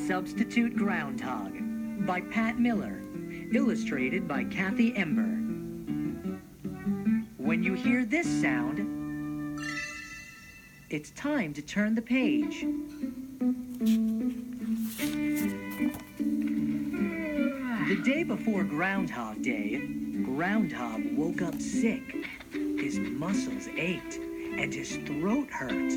Substitute Groundhog by Pat Miller, illustrated by Kathy Ember. When you hear this sound, it's time to turn the page. The day before Groundhog Day, Groundhog woke up sick. His muscles ached and his throat hurt.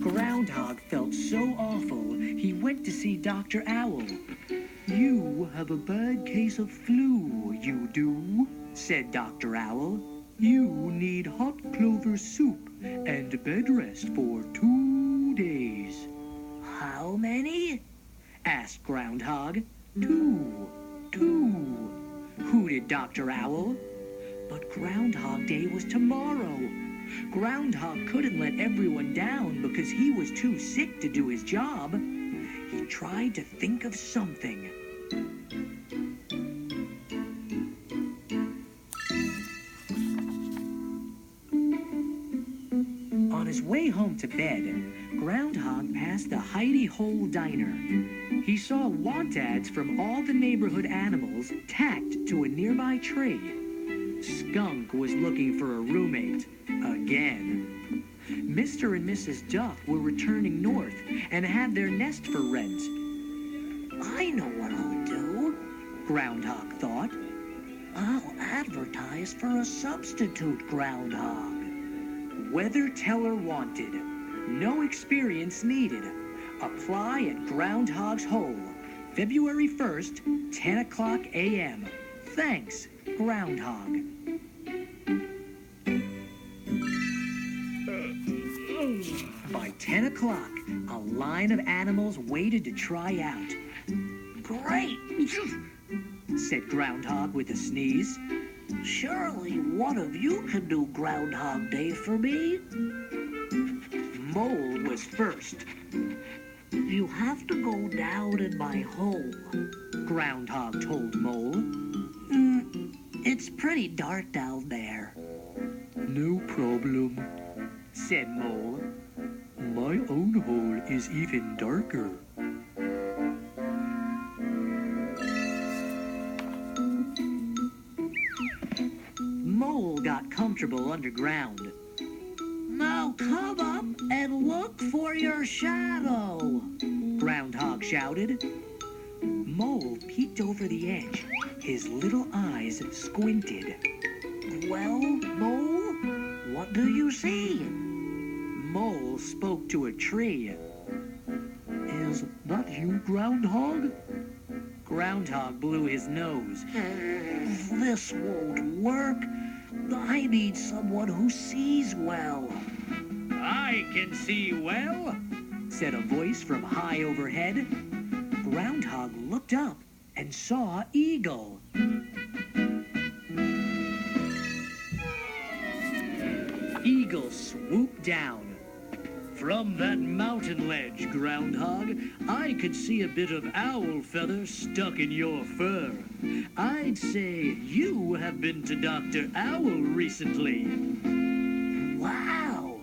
Groundhog felt so awful, he went to see Dr. Owl. "You have a bad case of flu, you do," said Dr. Owl. "You need hot clover soup and bed rest for 2 days." "How many?" asked Groundhog. Two, hooted Dr. Owl. But Groundhog Day was tomorrow. Groundhog couldn't let everyone down because he was too sick to do his job. He tried to think of something. On his way home to bed, Groundhog passed the Hidey Hole Diner. He saw want ads from all the neighborhood animals tacked to a nearby tree. Skunk was looking for a roommate, again. Mr. and Mrs. Duck were returning north and had their nest for rent. "I know what I'll do," Groundhog thought. "I'll advertise for a substitute groundhog." Weather teller wanted. No experience needed. Apply at Groundhog's Hole, February 1st, 10 o'clock a.m. Thanks, Groundhog. By 10 o'clock, a line of animals waited to try out. "Great," said Groundhog with a sneeze. "Surely one of you can do Groundhog Day for me." Mole was first. "You have to go down in my hole," Groundhog told Mole. "It's pretty dark down there." "No problem," said Mole. "My own hole is even darker." Mole got comfortable underground. "Now come up and look for your shadow," Groundhog shouted. Mole peeked over the edge. His little eyes squinted. "Well, Mole, what do you see?" Mole spoke to a tree. "Is that you, Groundhog?" Groundhog blew his nose. "This won't work. I need someone who sees well." "I can see well," said a voice from high overhead. Groundhog looked up and saw Eagle. Eagle swooped down. "From that mountain ledge, Groundhog, I could see a bit of owl feather stuck in your fur. I'd say you have been to Dr. Owl recently." "Wow!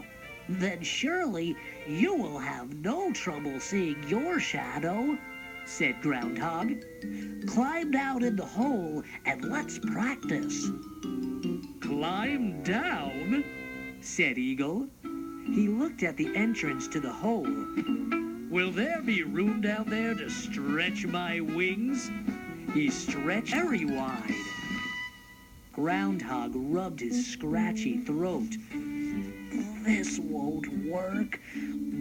Then surely you will have no trouble seeing your shadow," said Groundhog. "Climb down in the hole and let's practice." "Climb down?" said Eagle. He looked at the entrance to the hole. "Will there be room down there to stretch my wings?" He stretched very wide. Groundhog rubbed his scratchy throat. "This won't work.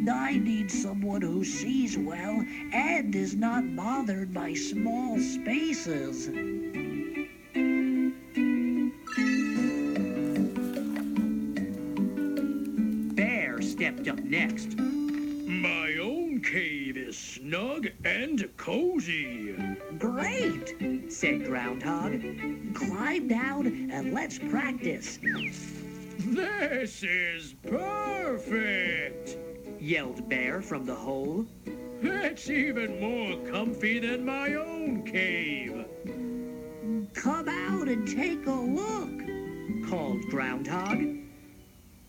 I need someone who sees well and is not bothered by small spaces." Bear stepped up next. "My own cave is snug and cozy." "Great," said Groundhog. "Climb down and let's practice." "This is perfect," yelled Bear from the hole. "It's even more comfy than my own cave." "Come out and take a look," called Groundhog.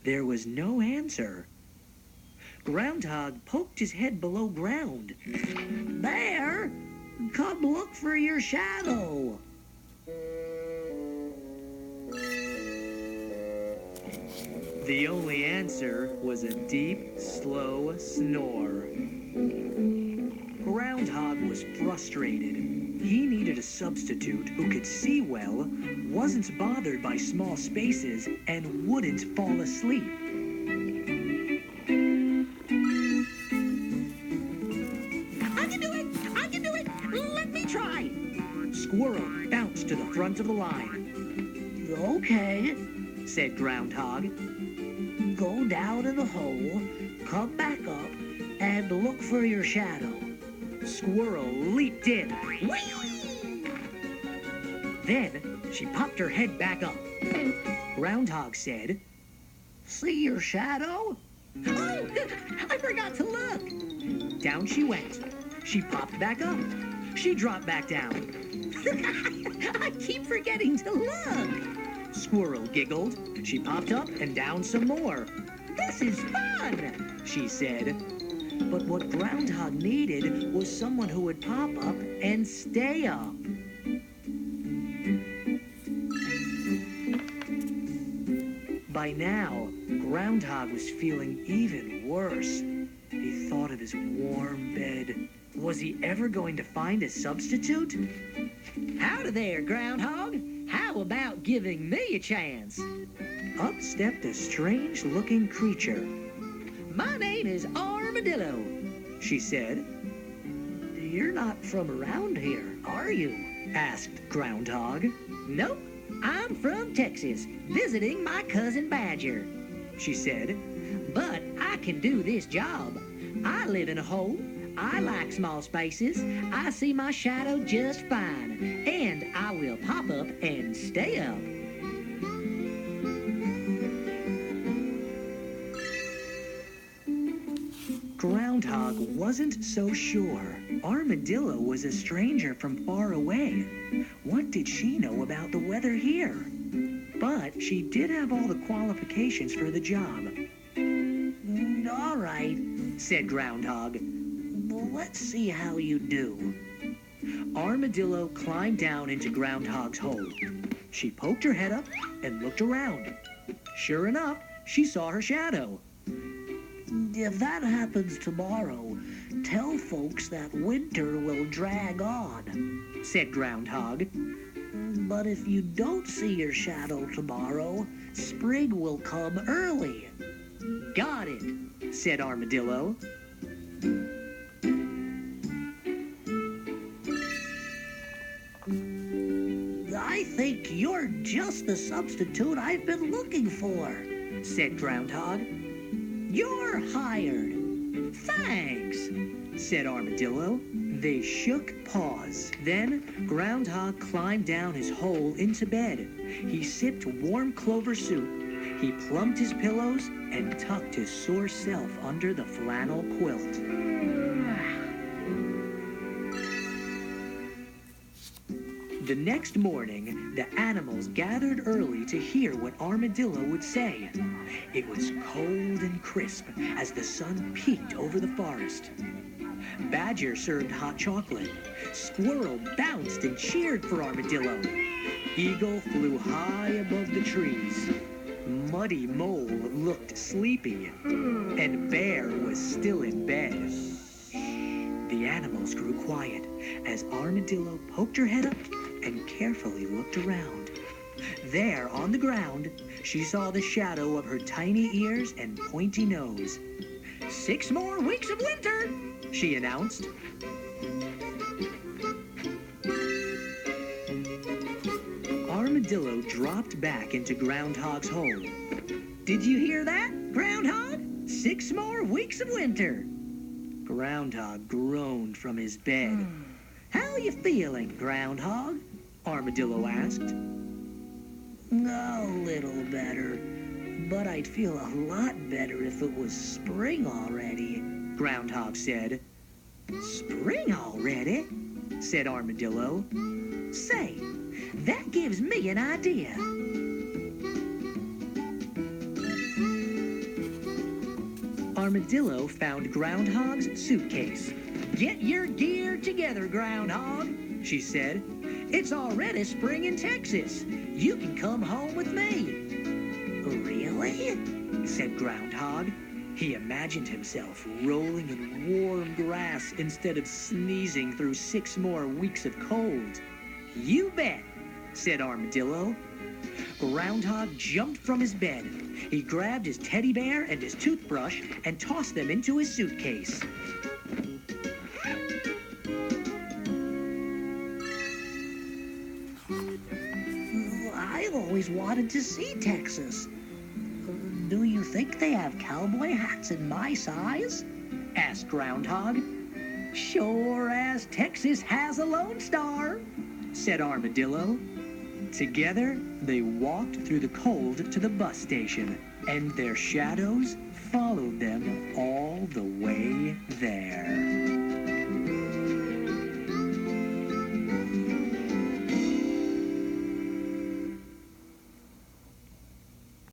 There was no answer. Groundhog poked his head below ground. Bear, come look for your shadow. The only answer was a deep, slow snore. Groundhog was frustrated. He needed a substitute who could see well, wasn't bothered by small spaces, and wouldn't fall asleep. I can do it! I can do it! Let me try! Squirrel bounced to the front of the line. Okay, said Groundhog. Go down in the hole, come back up, and look for your shadow. Squirrel leaped in. Whee! Then she popped her head back up. Groundhog said, See your shadow? Oh, I forgot to look. Down she went. She popped back up. She dropped back down. I keep forgetting to look. Squirrel giggled. She popped up and down some more. This is fun, she said. But what Groundhog needed was someone who would pop up and stay up. By now, Groundhog was feeling even worse. He thought of his warm bed. Was he ever going to find a substitute? Howdy there, Groundhog. How about giving me a chance? Up stepped a strange-looking creature. My name is Armadillo, she said. You're not from around here, are you? Asked Groundhog. Nope, I'm from Texas, visiting my cousin Badger, she said. But I can do this job. I live in a hole. I like small spaces. I see my shadow just fine. And I will pop up and stay up. Groundhog wasn't so sure. Armadillo was a stranger from far away. What did she know about the weather here? But she did have all the qualifications for the job. All right, said Groundhog. Well, let's see how you do. Armadillo climbed down into Groundhog's hole. She poked her head up and looked around. Sure enough, she saw her shadow. If that happens tomorrow, tell folks that winter will drag on, said Groundhog. But if you don't see your shadow tomorrow, spring will come early. Got it, said Armadillo. I think you're just the substitute I've been looking for, said Groundhog. You're hired. Thanks, said Armadillo. They shook paws. Then Groundhog climbed down his hole into bed. He sipped warm clover soup. He plumped his pillows and tucked his sore self under the flannel quilt. The next morning, the animals gathered early to hear what Armadillo would say. It was cold and crisp as the sun peeked over the forest. Badger served hot chocolate. Squirrel bounced and cheered for Armadillo. Eagle flew high above the trees. Muddy Mole looked sleepy. And Bear was still in bed. The animals grew quiet as Armadillo poked her head up and carefully looked around. There, on the ground, she saw the shadow of her tiny ears and pointy nose. 6 more weeks of winter, she announced. Armadillo dropped back into Groundhog's hole. Did you hear that, Groundhog? 6 more weeks of winter. Groundhog groaned from his bed. How you feeling, Groundhog? Armadillo asked. A little better, but I'd feel a lot better if it was spring already, Groundhog said. Spring already? Said Armadillo. Say, that gives me an idea. Armadillo found Groundhog's suitcase. "Get your gear together, Groundhog," she said. "It's already spring in Texas. You can come home with me." "Really?" said Groundhog. He imagined himself rolling in warm grass instead of sneezing through 6 more weeks of cold. "You bet," said Armadillo. Groundhog jumped from his bed. He grabbed his teddy bear and his toothbrush and tossed them into his suitcase. "I've always wanted to see Texas. Do you think they have cowboy hats in my size?" asked Groundhog. "Sure as Texas has a Lone Star," said Armadillo. Together, they walked through the cold to the bus station, and their shadows followed them all the way there.